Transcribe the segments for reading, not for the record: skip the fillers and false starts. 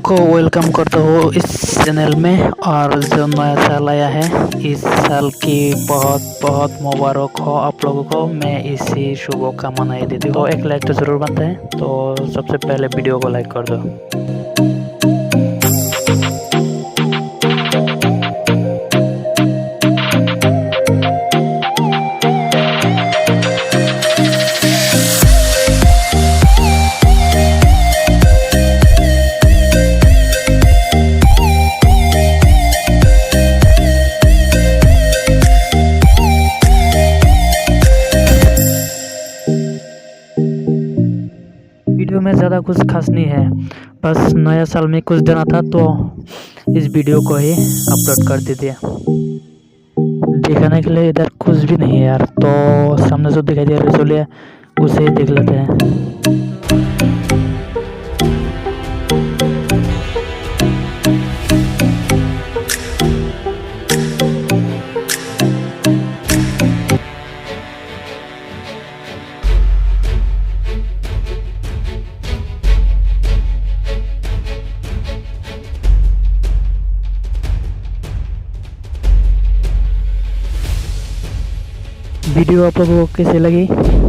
सबको वेलकम करता हूँ इस चैनल में। और जो नया साल आया है, इस साल की बहुत बहुत मुबारक हो आप लोगों को। मैं इसी शुभकामनाएं देती हूँ। एक लाइक तो ज़रूर बनता है, तो सबसे पहले वीडियो को लाइक कर दो। वीडियो में ज़्यादा कुछ खास नहीं है, बस नया साल में कुछ देना था तो इस वीडियो को ही अपलोड कर दीजिए। दिखाने के लिए इधर कुछ भी नहीं है यार, तो सामने जो दिखाई दे रहा है चलिए उसे ही देख लेते हैं। वीडियो आप लोगों को कैसे लगी?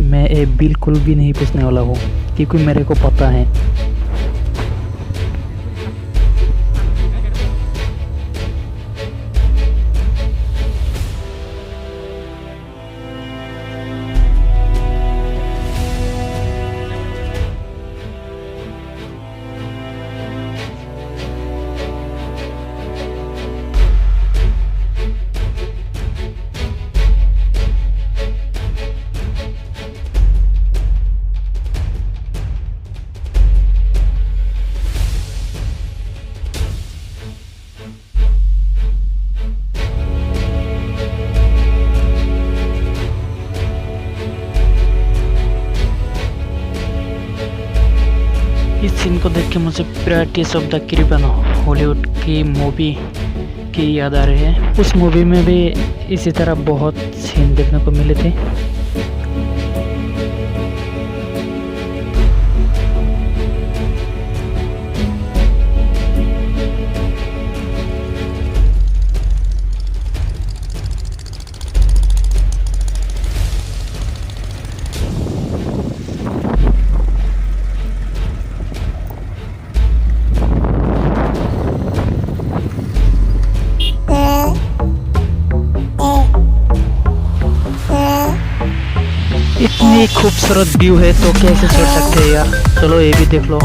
मैं ये बिल्कुल भी नहीं पूछने वाला हूँ, क्योंकि मेरे को पता है। इस सीन को देख के मुझे प्राइट्स ऑफ द कैरिबियन हॉलीवुड की मूवी की याद आ रही है। उस मूवी में भी इसी तरह बहुत सीन देखने को मिले थे। इतनी खूबसूरत व्यू है तो कैसे छोड़ सकते हैं यार। चलो ये भी देख लो।